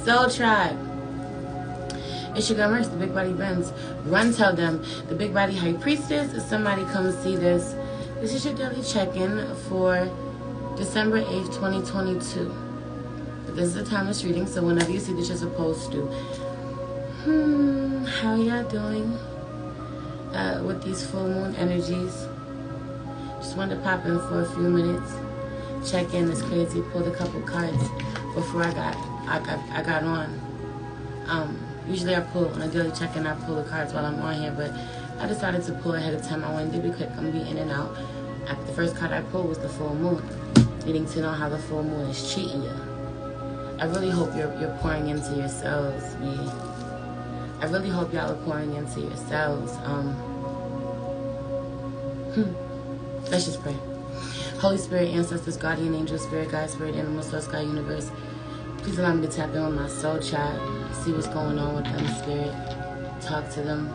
Soul Tribe. It's your girl Merce, the Big Body Benz. Run, tell them. The Big Body High Priestess. If somebody come see this. This is your daily check-in for December 8th, 2022. This is a timeless reading, so whenever you see this, you're supposed to. How y'all doing with these full moon energies? Just wanted to pop in for a few minutes. Check in. It's crazy. Pulled a couple cards before I got on. Usually I pull on a daily check-in. I pull the cards while I'm on here, but I decided to pull ahead of time. I wanted to be quick. I'm gonna be in and out. The first card I pulled was the full moon, needing to know how the full moon is treating you. I really hope you're pouring into yourselves, me. I really hope y'all are pouring into yourselves. Let's just pray. Holy Spirit, ancestors, guardian angel, spirit guide, spirit animal, source, sky, universe. Please allow me to tap in with my soul child, see what's going on with them, spirit. Talk to them.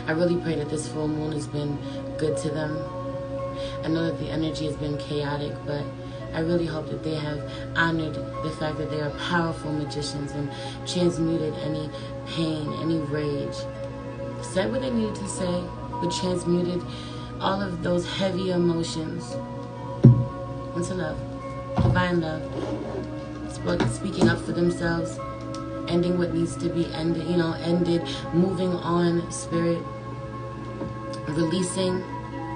I really pray that this full moon has been good to them. I know that the energy has been chaotic, but I really hope that they have honored the fact that they are powerful magicians and transmuted any pain, any rage. Said what they needed to say, but transmuted all of those heavy emotions into love, divine love, speaking up for themselves, ending what needs to be ended, ended, moving on, spirit, releasing,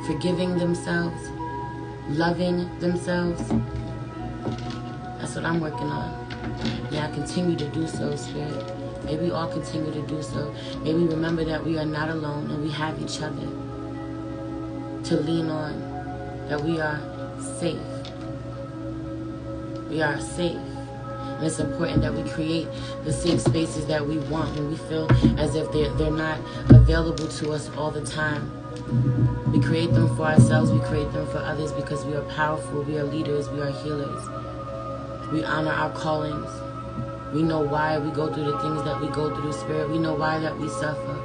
forgiving themselves, loving themselves. That's what I'm working on. Yeah, I continue to do so, spirit. May we all continue to do so. May we remember that we are not alone and we have each other to lean on, that we are safe. We are safe. And it's important that we create the safe spaces that we want when we feel as if they're not available to us all the time. We create them for ourselves, we create them for others because we are powerful, we are leaders, we are healers. We honor our callings. We know why we go through the things that we go through, spirit. We know why that we suffer.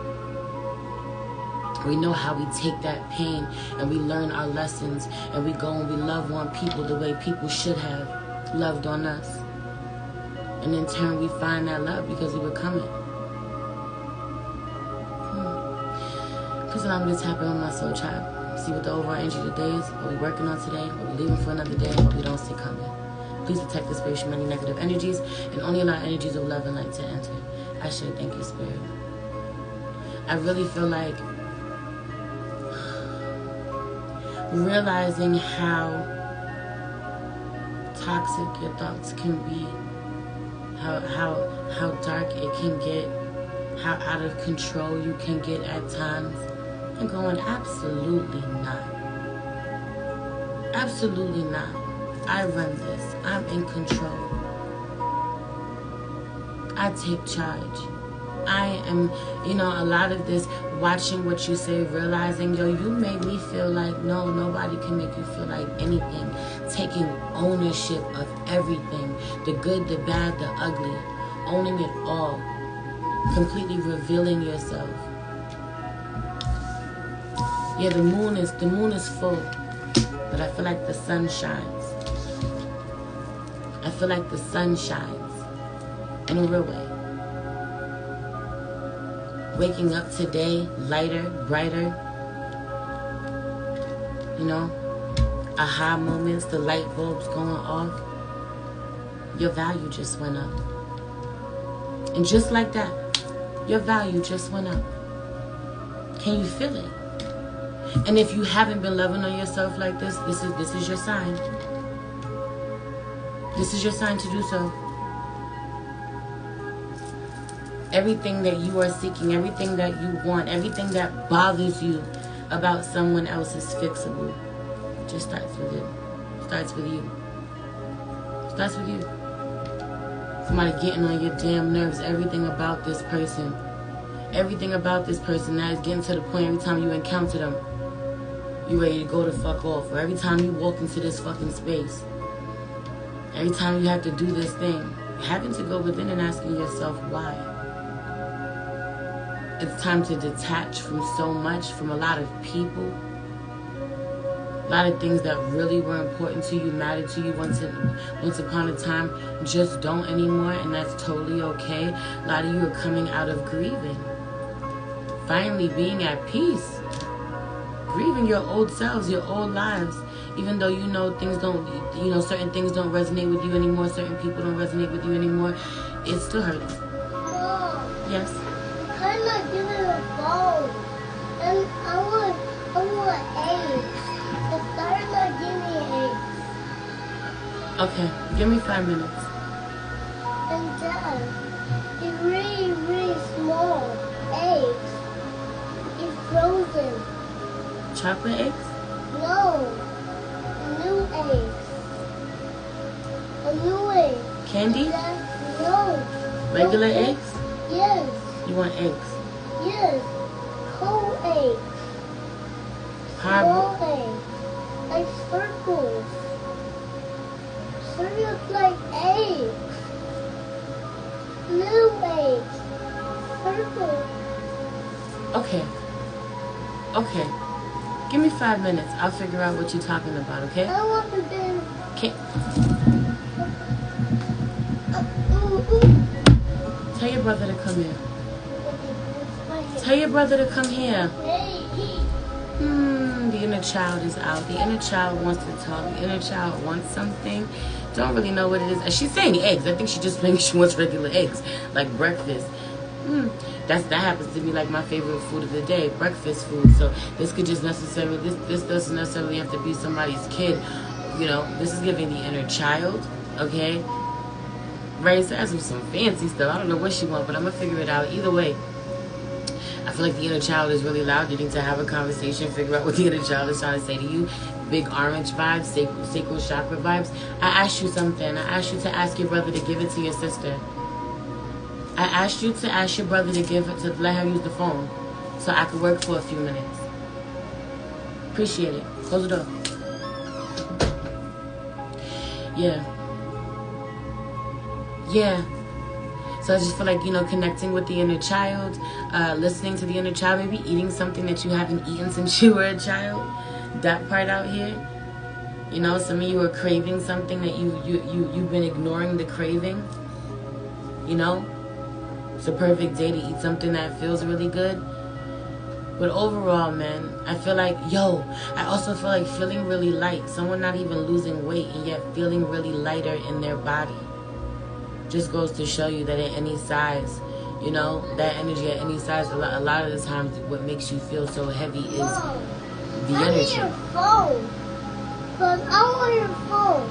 We know how we take that pain and we learn our lessons and we go and we love on people the way people should have loved on us. And in turn, we find that love because we become it. Please allow me to tap in on my soul tribe. See what the overall energy of the day is, what we're working on today, what we're leaving for another day, what we don't see coming. Please protect the space from any negative energies and only allow energies of love and light to enter. I should thank you, spirit. I really feel like realizing how toxic your thoughts can be, how dark it can get, how out of control you can get at times, and going, absolutely not. Absolutely not. I run this. I'm in control. I take charge. I am, a lot of this, watching what you say, realizing, you made me feel like, no, nobody can make you feel like anything. Taking ownership of everything, the good, the bad, the ugly, owning it all, completely revealing yourself. Yeah, the moon is full, but I feel like the sun shines. I feel like the sun shines in a real way. Waking up today, lighter, brighter, aha moments, the light bulbs going off. Your value just went up. And just like that, your value just went up. Can you feel it? And if you haven't been loving on yourself like this, this is your sign. This is your sign to do so. Everything that you are seeking, everything that you want, everything that bothers you about someone else is fixable. It just starts with it. Starts with you. Starts with you. Somebody getting on your damn nerves. Everything about this person. Everything about this person now is getting to the point every time you encounter them, you ready to go the fuck off. Or every time you walk into this fucking space. Every time you have to do this thing. Having to go within and asking yourself why. It's time to detach from so much, from a lot of people. A lot of things that really were important to you, mattered to you once upon a time, just don't anymore, and that's totally okay. A lot of you are coming out of grieving. Finally being at peace. Grieving your old selves, your old lives. Even though you know things don't, certain things don't resonate with you anymore, certain people don't resonate with you anymore, it still hurts. Mom, Yes? I'm kind of giving a phone. And I want eggs. The starter not giving me eggs. Okay, give me 5 minutes. And Dad, it's really, really small eggs. It's frozen. Chocolate eggs? No. New eggs. A new egg. Candy? Dad, no. Regular No eggs? Yes. You want eggs? Yes. Whole eggs. Hard. Small eggs. Like circles. Circles like eggs. Little eggs. Circles. Okay. Okay. Give me 5 minutes. I'll figure out what you're talking about, okay? I want the bed. Can't. Tell your brother to come here. Tell your brother to come here. The inner child is out. The inner child wants to talk. The inner child wants something. Don't really know what it is. She's saying eggs. I think she just thinks she wants regular eggs, like breakfast. That happens to be like my favorite food of the day, breakfast food. So this could just necessarily, this doesn't necessarily have to be somebody's kid. This is giving the inner child, okay? Right, so that's some fancy stuff. I don't know what she wants, but I'm gonna figure it out. Either way, I feel like the inner child is really loud. You need to have a conversation, figure out what the inner child is trying to say to you. Big orange vibes, sacral chakra vibes. I asked you something. I asked you to ask your brother to give it to your sister. I asked you to ask your brother to let her use the phone so I could work for a few minutes. Appreciate it. Close the door. Yeah. So I just feel like, connecting with the inner child, listening to the inner child, maybe eating something that you haven't eaten since you were a child. That part out here. Some of you are craving something that you've been ignoring the craving. It's a perfect day to eat something that feels really good. But overall, man, I feel like, I also feel like feeling really light. Someone not even losing weight and yet feeling really lighter in their body. Just goes to show you that at any size, that energy at any size, a lot of the times what makes you feel so heavy is the energy. I need your phone. Because I want your phone.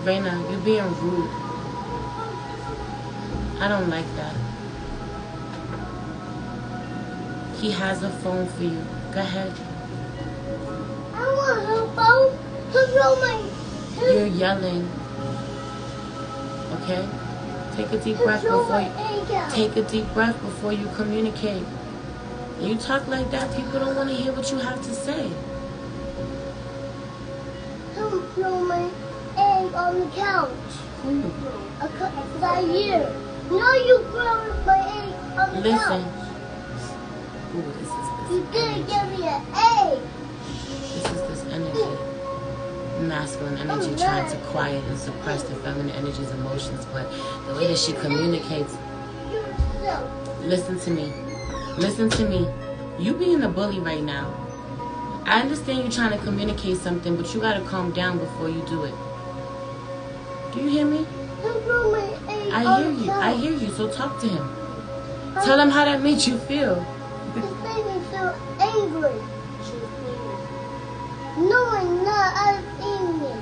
Raina, you're being rude. I don't like that. He has a phone for you. Go ahead. I want her phone. Control my... You're yelling. Okay? Take a deep breath before you communicate. You talk like that, people don't want to hear what you have to say. Don't throw my egg on the couch. Right here. No, you throw my egg on the couch. Ooh, this You didn't give me an egg. This energy. Masculine energy trying to quiet and suppress the feminine energy's emotions, but the way that she communicates. Listen to me. You being a bully right now. I understand you're trying to communicate something, but you gotta calm down before you do it. Do you hear me? I hear you, so talk to him. Tell him how that made you feel. It made me feel angry. No, I'm not. I'm angry.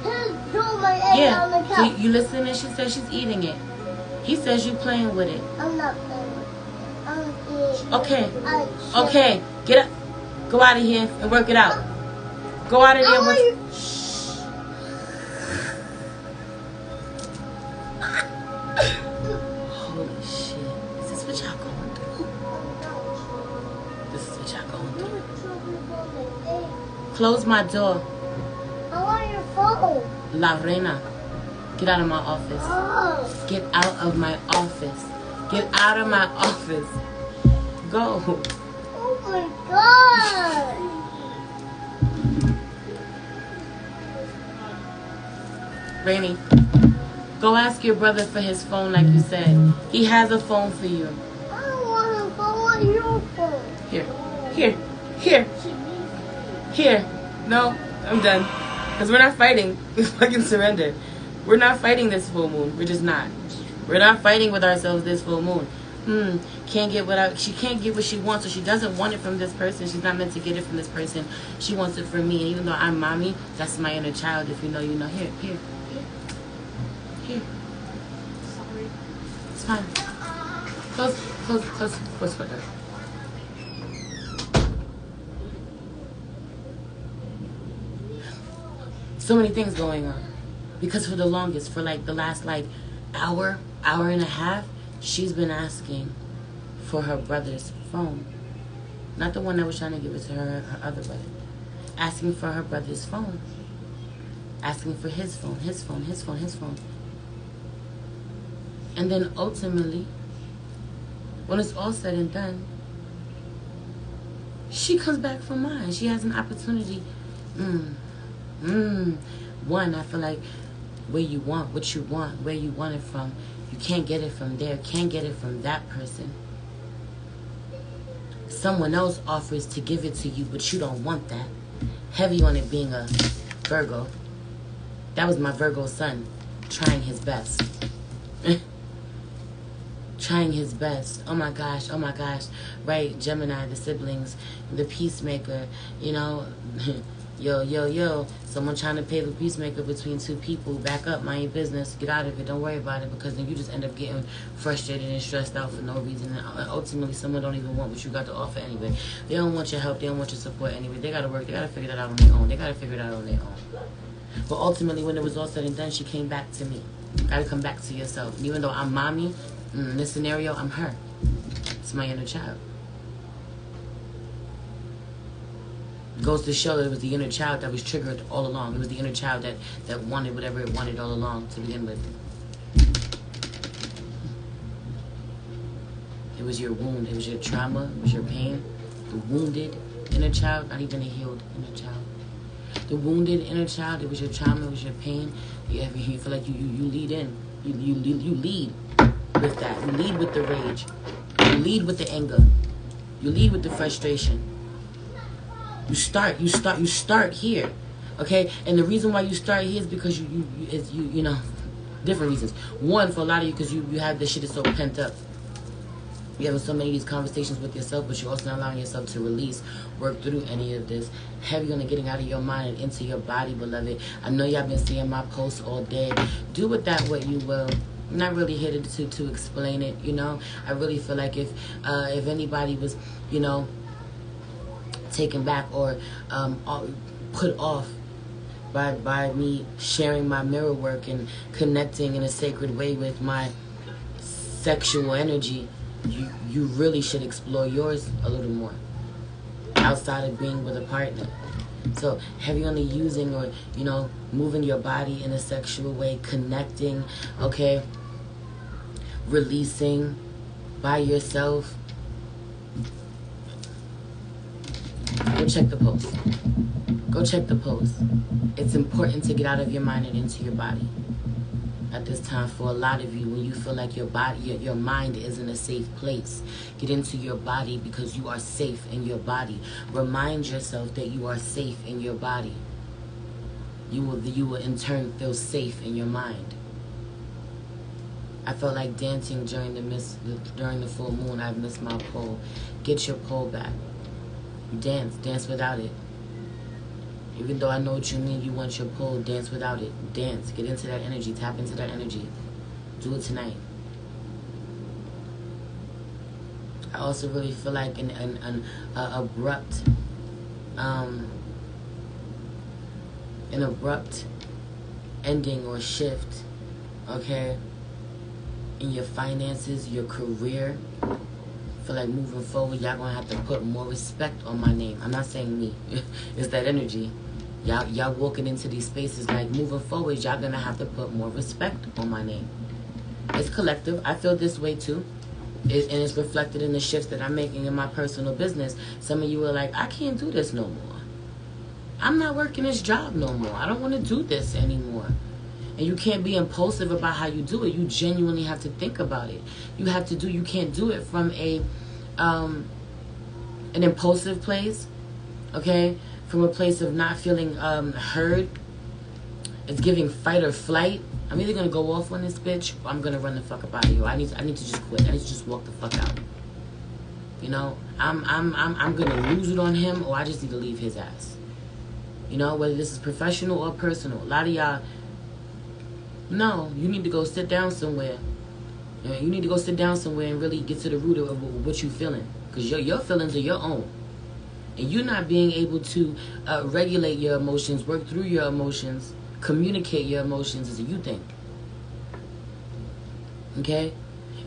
He threw my egg on the couch. So you listen and she says she's eating it. He says you're playing with it. I'm not playing with it. I'm eating Okay, get up. Go out of here and work it out. Go out of there. Holy shit. Is this what y'all going through? Close my door. I want your phone. La Reina. Get out of my office. Oh. Get out of my office. Get out of my office. Go. Oh my God. Rainy, go ask your brother for his phone like you said. He has a phone for you. I don't want to go on your phone. Here. No, I'm done. Because we're not fighting. We fucking surrender. We're not fighting this full moon. We're just not. We're not fighting with ourselves this full moon. She can't get what she wants, so she doesn't want it from this person. She's not meant to get it from this person. She wants it from me. And even though I'm mommy, that's my inner child. If you know, you know. Here. Sorry. It's fine. Close for her. So many things going on. Because for the longest, for like the last hour and a half, she's been asking for her brother's phone. Not the one that was trying to give it to her other brother. Asking for her brother's phone. Asking for his phone. And then ultimately, when it's all said and done, she comes back for mine. She has an opportunity. One, I feel like where you want, what you want, where you want it from, you can't get it from there, can't get it from that person. Someone else offers to give it to you, but you don't want that. Heavy on it being a Virgo. That was my Virgo son trying his best. Trying his best. Oh my gosh. Right, Gemini, the siblings, the peacemaker, you know. Yo. Someone trying to pay the peacemaker between two people. Back up, mind your business. Get out of it. Don't worry about it, because then you just end up getting frustrated and stressed out for no reason. And ultimately, someone don't even want what you got to offer anyway. They don't want your help. They don't want your support anyway. They got to work. They got to figure that out on their own. But ultimately, when it was all said and done, she came back to me. Got to come back to yourself. And even though I'm mommy, in this scenario, I'm her. It's my inner child. Goes to show that it was the inner child that was triggered all along. It was the inner child that wanted whatever it wanted all along to begin with. It was your wound. It was your trauma. It was your pain. The wounded inner child, not even a healed inner child. The wounded inner child, it was your trauma. It was your pain. You feel like you lead in. You lead with that. You lead with the rage. You lead with the anger. You lead with the frustration. You start here, okay? And the reason why you start here is because you know, different reasons. One, for a lot of you, because you have this shit is so pent up. You're having so many of these conversations with yourself, but you're also not allowing yourself to release, work through any of this. Heavy on the getting out of your mind and into your body, beloved. I know y'all been seeing my posts all day. Do with that what you will. I'm not really here to explain it, you know. I really feel like if anybody was, you know, taken back or put off by me sharing my mirror work and connecting in a sacred way with my sexual energy, you really should explore yours a little more outside of being with a partner. So heavy on the using or, you know, moving your body in a sexual way, connecting, okay, releasing by yourself. Go check the post. Go check the post. It's important to get out of your mind and into your body at this time. For a lot of you, when you feel like your body, your mind is in a safe place, get into your body because you are safe in your body. Remind yourself that you are safe in your body. You will in turn feel safe in your mind. I felt like dancing during the full moon. I've missed my pole. Get your pole back. Dance without it. Even though I know what you mean, you want your pole, dance without it. Dance, get into that energy, tap into that energy. Do it tonight. I also really feel like an abrupt ending or shift, okay, in your finances, your career. Feel like moving forward, y'all gonna have to put more respect on my name. I'm not saying me. It's that energy. Y'all walking into these spaces, like moving forward, y'all gonna have to put more respect on my name. It's collective. I feel this way too. And it's reflected in the shifts that I'm making in my personal business. Some of you are like, I can't do this no more. I'm not working this job no more. I don't want to do this anymore. And you can't be impulsive about how you do it. You genuinely have to think about it. You can't do it from an impulsive place, okay? From a place of not feeling heard. It's giving fight or flight. I'm either gonna go off on this bitch or I'm gonna run the fuck up out of here. I need to just quit. I need to just walk the fuck out. You know, I'm gonna lose it on him, or I just need to leave his ass. You know, whether this is professional or personal. A lot of y'all, no, you need to go sit down somewhere. You need to go sit down somewhere and really get to the root of what you're feeling. Because your feelings are your own. And you're not being able to regulate your emotions, work through your emotions, communicate your emotions as a you think. Okay?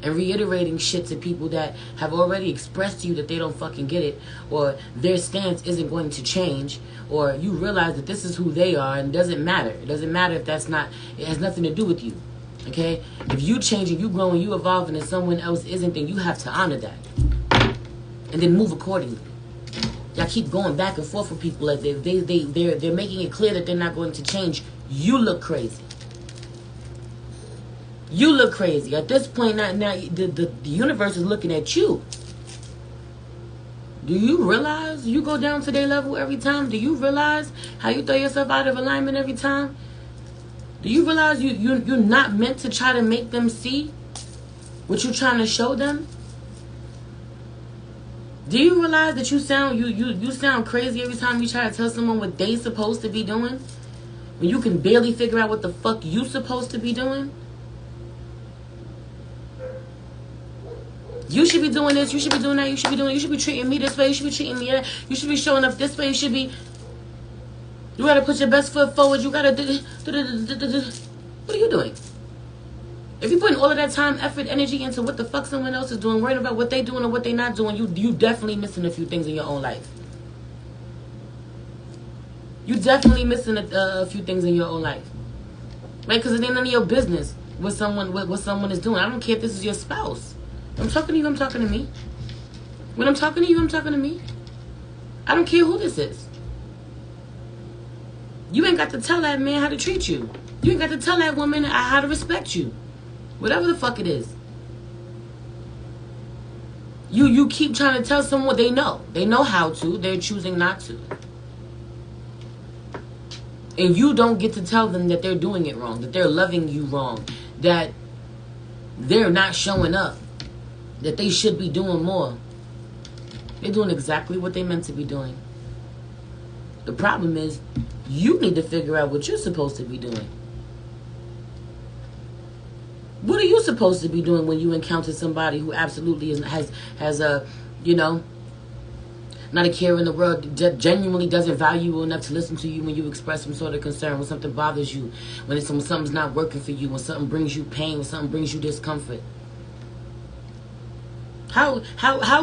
And reiterating shit to people that have already expressed to you that they don't fucking get it, or their stance isn't going to change, or you realize that this is who they are and it doesn't matter. It doesn't matter if that's not, it has nothing to do with you. Okay? If you changing, you growing, you evolving, and someone else isn't, then you have to honor that. And then move accordingly. Y'all keep going back and forth with people like they're making it clear that they're not going to change. You look crazy. You look crazy. At this point, now the universe is looking at you. Do you realize you go down to their level every time? Do you realize how you throw yourself out of alignment every time? Do you realize you're not meant to try to make them see what you're trying to show them? Do you realize that you sound crazy every time you try to tell someone what they supposed to be doing? When you can barely figure out what the fuck you supposed to be doing? You should be doing this, you should be doing that, you should be treating me this way, you should be treating me that, you should be showing up this way, you gotta put your best foot forward, you gotta what are you doing? If you're putting all of that time, effort, energy into what the fuck someone else is doing, worrying about what they doing or what they not doing, you definitely missing a few things in your own life. You definitely missing a few things in your own life. Right? Because it ain't none of your business what someone is doing. I don't care if this is your spouse. I'm talking to you, I'm talking to me. When I'm talking to you, I'm talking to me. I don't care who this is. You ain't got to tell that man how to treat you. You ain't got to tell that woman how to respect you. Whatever the fuck it is. You keep trying to tell someone what they know. They know how to. They're choosing not to. And you don't get to tell them that they're doing it wrong. That they're loving you wrong. That they're not showing up. That they should be doing more. They're doing exactly what they meant to be doing. The problem is, you need to figure out what you're supposed to be doing. What are you supposed to be doing when you encounter somebody who absolutely has a, not a care in the world, genuinely doesn't value you enough to listen to you when you express some sort of concern, when something bothers you, when something's not working for you, when something brings you pain, when something brings you discomfort? How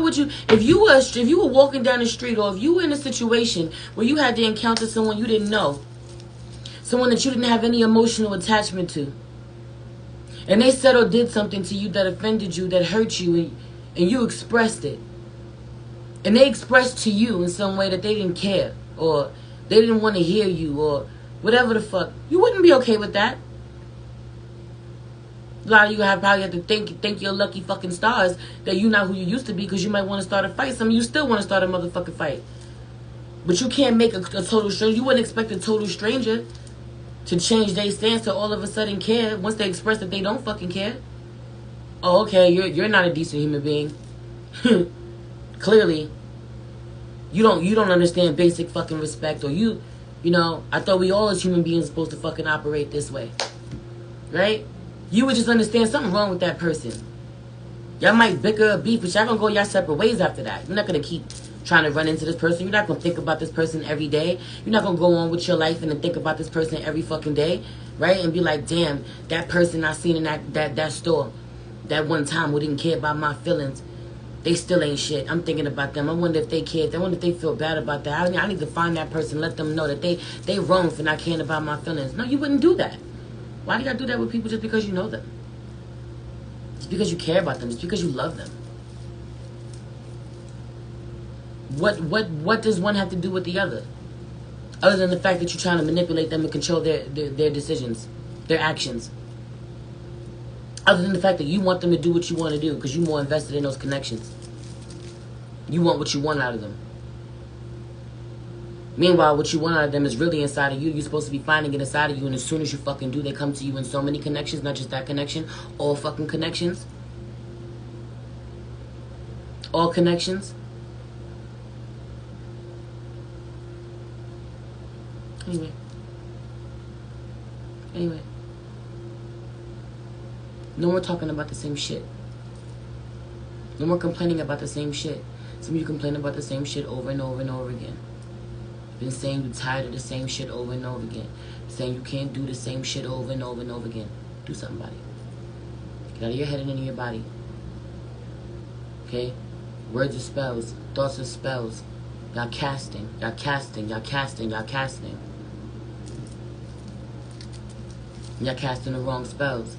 would you, if you were walking down the street, or if you were in a situation where you had to encounter someone you didn't know, someone that you didn't have any emotional attachment to, and they said or did something to you that offended you, that hurt you, and you expressed it, and they expressed to you in some way that they didn't care, or they didn't want to hear you, or whatever the fuck, you wouldn't be okay with that. A lot of you probably have to thank your lucky fucking stars that you're not who you used to be, because you might want to start a fight. Some of you still want to start a motherfucking fight. But you can't make a total stranger. You wouldn't expect a total stranger to change their stance to all of a sudden care once they express that they don't fucking care. Oh, okay, you're not a decent human being. Clearly. You don't understand basic fucking respect, or I thought we all as human beings supposed to fucking operate this way. Right? You would just understand something wrong with that person. Y'all might bicker or beef, but y'all gonna go y'all separate ways after that. You're not gonna keep trying to run into this person. You're not gonna think about this person every day. You're not gonna go on with your life and then think about this person every fucking day, right? And be like, damn, that person I seen in that store that one time who didn't care about my feelings, they still ain't shit. I'm thinking about them. I wonder if they care. I wonder if they feel bad about that. I need to find that person, let them know that they wrong for not caring about my feelings. No, you wouldn't do that. Why do you gotta do that with people just because you know them? Just because you care about them. Just because you love them. What does one have to do with the other? Other than the fact that you're trying to manipulate them and control their decisions, their actions. Other than the fact that you want them to do what you want to do because you're more invested in those connections. You want what you want out of them. Meanwhile, what you want out of them is really inside of you. You're supposed to be finding it inside of you, and as soon as you fucking do, they come to you in so many connections, not just that connection, all fucking connections. All connections. Anyway. No more talking about the same shit. No more complaining about the same shit. Some of you complain about the same shit over and over and over again. Been saying you're tired of the same shit over and over again. Saying you can't do the same shit over and over and over again. Do something about it. Get out of your head and into your body. Okay? Words are spells. Thoughts are spells. Y'all casting. Y'all casting. Y'all casting. Y'all casting. Y'all casting the wrong spells.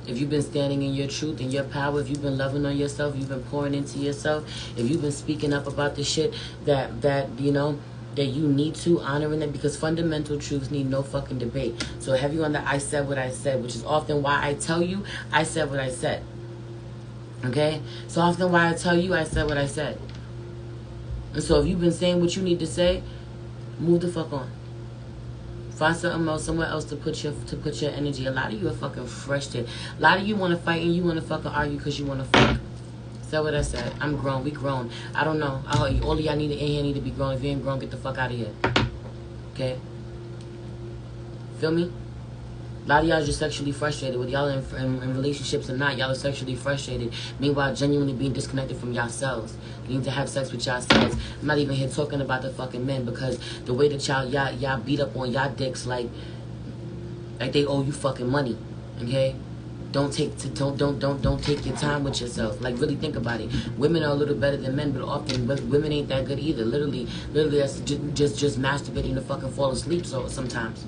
If you've been standing in your truth and your power, if you've been loving on yourself, you've been pouring into yourself, if you've been speaking up about the shit that you know, that you need to, honoring it, because fundamental truths need no fucking debate. So have you on the I said what I said, which is often why I tell you I said what I said. Okay? So often why I tell you I said what I said. And so if you've been saying what you need to say, move the fuck on. Find something else, somewhere else to put your energy. A lot of you are fucking frustrated. A lot of you want to fight and you want to fucking argue because you want to fuck. Is that what I said? I'm grown. We grown. I don't know. All of y'all in here need to be grown. If you ain't grown, get the fuck out of here. Okay? Feel me? A lot of y'all are just sexually frustrated. Whether y'all in relationships or not, y'all are sexually frustrated. Meanwhile, genuinely being disconnected from yourselves. You need to have sex with yourselves. I'm not even here talking about the fucking men, because the way that y'all beat up on y'all dicks like they owe you fucking money. Okay? Don't take your time with yourself. Like, really think about it. Women are a little better than men, but often women ain't that good either. Literally that's just masturbating to fucking fall asleep. So sometimes.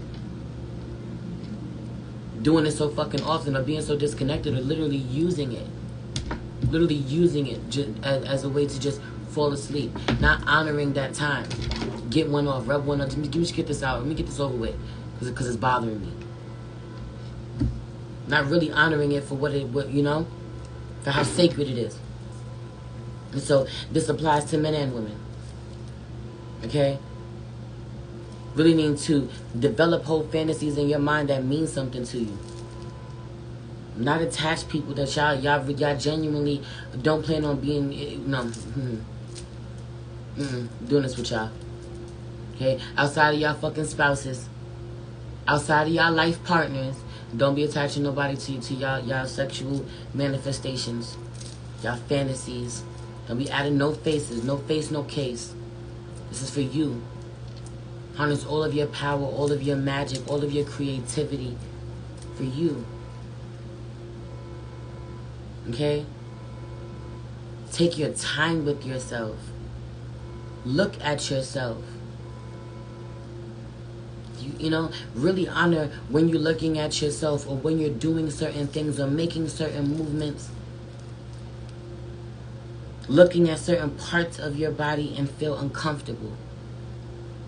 Doing it so fucking often, or being so disconnected, or literally using it as a way to just fall asleep, not honoring that time. Get one off, rub one up. Let me just get this out. Let me get this over with, because it's bothering me. Not really honoring it for what you know, for how sacred it is. And so this applies to men and women. Okay. Really need to develop whole fantasies in your mind that mean something to you. Not attached people that y'all genuinely don't plan on being, doing this with y'all. Okay? Outside of y'all fucking spouses, outside of y'all life partners, don't be attaching nobody to y'all sexual manifestations, y'all fantasies. Don't be adding no faces, no face, no case. This is for you. Harness all of your power, all of your magic, all of your creativity for you. Okay? Take your time with yourself. Look at yourself. You know, really honor when you're looking at yourself, or when you're doing certain things or making certain movements. Looking at certain parts of your body and feel uncomfortable.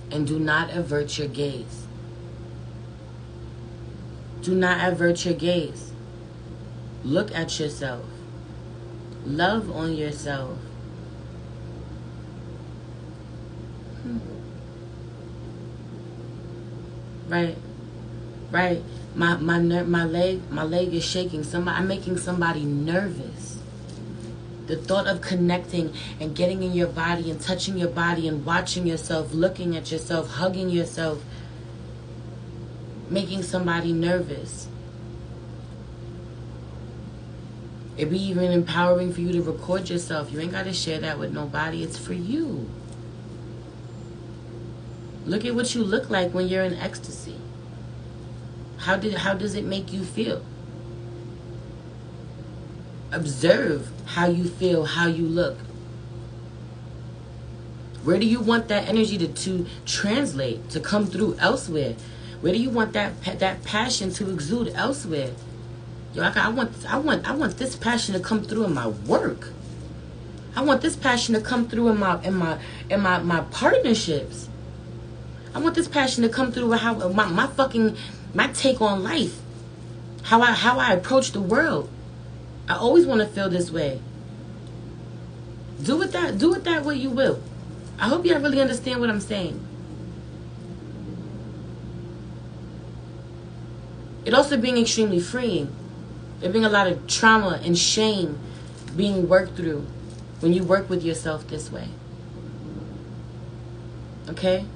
And do not avert your gaze. Do not avert your gaze. Look at yourself. Love on yourself. Right. My leg is shaking. I'm making somebody nervous. The thought of connecting and getting in your body and touching your body and watching yourself, looking at yourself, hugging yourself, making somebody nervous. It'd be even empowering for you to record yourself. You ain't got to share that with nobody. It's for you. Look at what you look like when you're in ecstasy. How does it make you feel? Observe how you feel, how you look. Where do you want that energy to translate, to come through elsewhere? Where do you want that passion to exude elsewhere? Yo, I want this passion to come through in my work. I want this passion to come through in my partnerships. I want this passion to come through with how my take on life. How I approach the world. I always want to feel this way. Do it that way you will. I hope y'all really understand what I'm saying. It also being extremely freeing. There being a lot of trauma and shame being worked through when you work with yourself this way. Okay?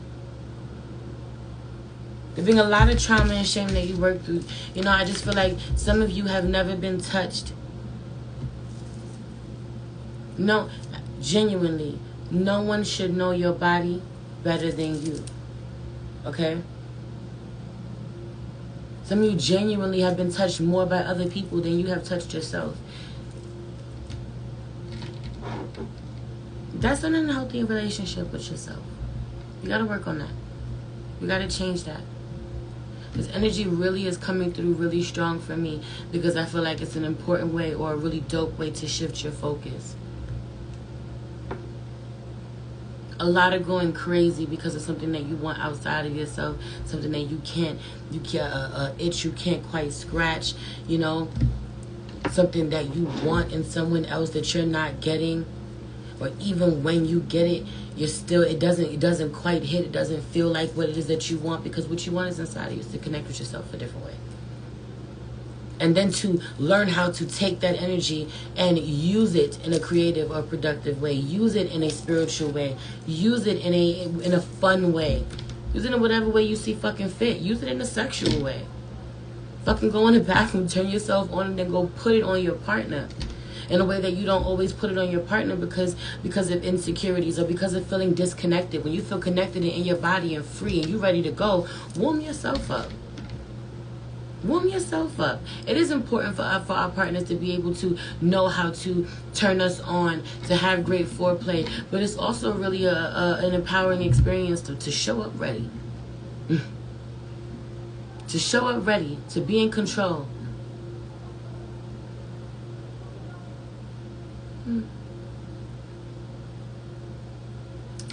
There being a lot of trauma and shame that you work through. You know, I just feel like some of you have never been touched. No, genuinely, no one should know your body better than you. Okay? Some of you genuinely have been touched more by other people than you have touched yourself. That's not a healthy relationship with yourself. You got to work on that. You got to change that. This energy really is coming through really strong for me because I feel like it's an important way or a really dope way to shift your focus. A lot of going crazy because of something that you want outside of yourself, something that you can't itch you can't quite scratch, you know, something that you want in someone else that you're not getting, or even when you get it, you're still it doesn't quite hit, it doesn't feel like what it is that you want, because what you want is inside of you, is to connect with yourself a different way. And then to learn how to take that energy and use it in a creative or productive way. Use it in a spiritual way. Use it in a fun way. Use it in whatever way you see fucking fit. Use it in a sexual way. Fucking go in the bathroom, turn yourself on, and then go put it on your partner. In a way that you don't always put it on your partner because of insecurities or because of feeling disconnected. When you feel connected in your body and free and you're ready to go, warm yourself up. Warm yourself up. It is important for our partners to be able to know how to turn us on, to have great foreplay. But it's also really an empowering experience to show up ready. To show up ready. To be in control.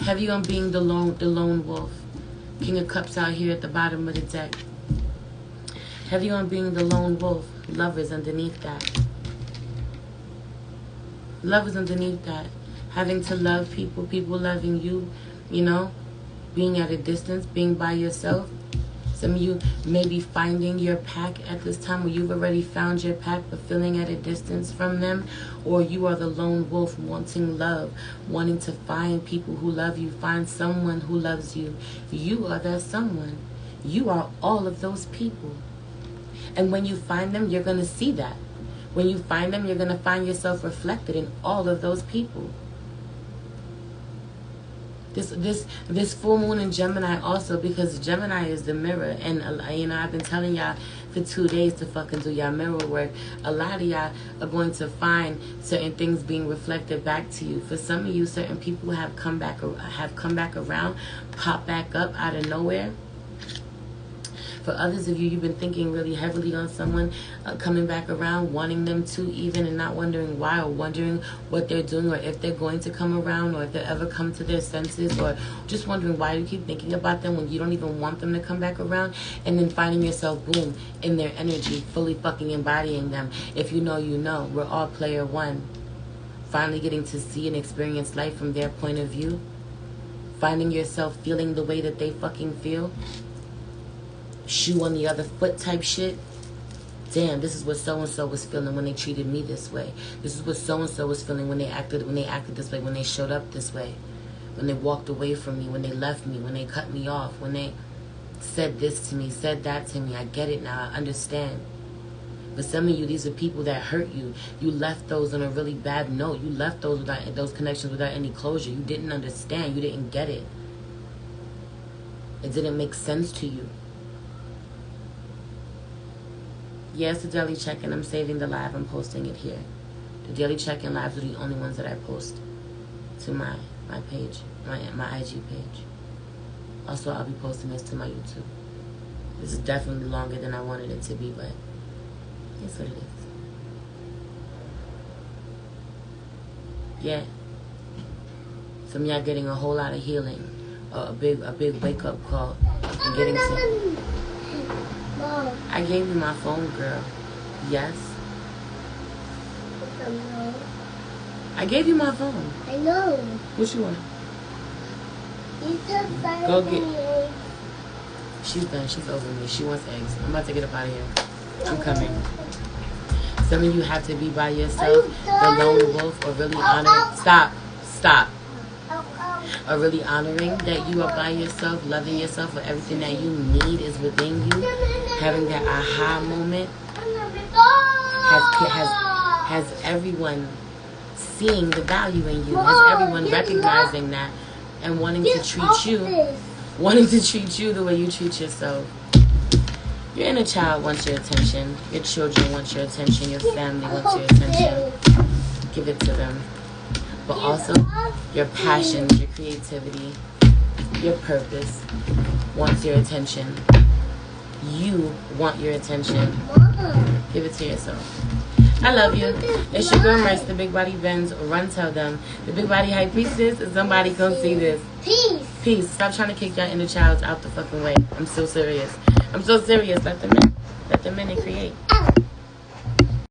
Heavy on being the lone wolf. King of Cups out here at the bottom of the deck. Heavy on being the lone wolf. Love is underneath that. Love is underneath that. Having to love people, people loving you, you know, being at a distance, being by yourself. Some of you may be finding your pack at this time, or you've already found your pack but feeling at a distance from them, or you are the lone wolf wanting love, wanting to find people who love you, find someone who loves you. You are that someone. You are all of those people. And when you find them, you're going to see that. When you find them, you're going to find yourself reflected in all of those people. This full moon in Gemini also, because Gemini is the mirror. And, you know, I've been telling y'all for 2 days to fucking do y'all mirror work. A lot of y'all are going to find certain things being reflected back to you. For some of you, certain people have come back around, pop back up out of nowhere. For others of you, you've been thinking really heavily on someone coming back around, wanting them to even, and not wondering why, or wondering what they're doing, or if they're going to come around, or if they'll ever come to their senses, or just wondering why you keep thinking about them when you don't even want them to come back around, and then finding yourself, boom, in their energy, fully fucking embodying them. If you know, you know. We're all player one. Finally getting to see and experience life from their point of view. Finding yourself feeling the way that they fucking feel. Shoe on the other foot type shit. Damn, this is what so-and-so was feeling when they treated me this way. This is what so-and-so was feeling when they acted this way, when they showed up this way, when they walked away from me, when they left me, when they cut me off, when they said this to me, said that to me. I get it now. I understand. But some of you, these are people that hurt you. You left those on a really bad note. You left those connections without any closure. You didn't understand. You didn't get it. It didn't make sense to you. Yes, the daily check-in. I'm saving the live. I'm posting it here. The daily check-in lives are the only ones that I post to my page, my IG page. Also, I'll be posting this to my YouTube. This is definitely longer than I wanted it to be, but That's what it is. Yeah. Some of y'all getting a whole lot of healing. A big wake up call. And getting some. Mom. I gave you my phone, girl. Yes. No. I gave you my phone. I know. What you want? You just started Go get- giving me eggs. She's done. She's over me. She wants eggs. I'm about to get up out of here. I'm coming. Some of you have to be by yourself. The lone wolf, or really honoring. Stop. Or really honoring that you are by yourself, loving yourself, or everything that you need is within you. Having that aha moment has everyone seeing the value in you. Has everyone recognizing that and wanting to treat you the way you treat yourself. Your inner child wants your attention. Your children want your attention. Your family wants your attention. Give it to them. But also, your passion, your creativity, your purpose wants your attention. You want your attention. Give it to yourself. I love you. It's your girl Merce, the Big Body Benz. Run, tell them. The Big Body High Priestess. Somebody come see this. Peace. Stop trying to kick your inner child out the fucking way. I'm so serious. Let them in and create.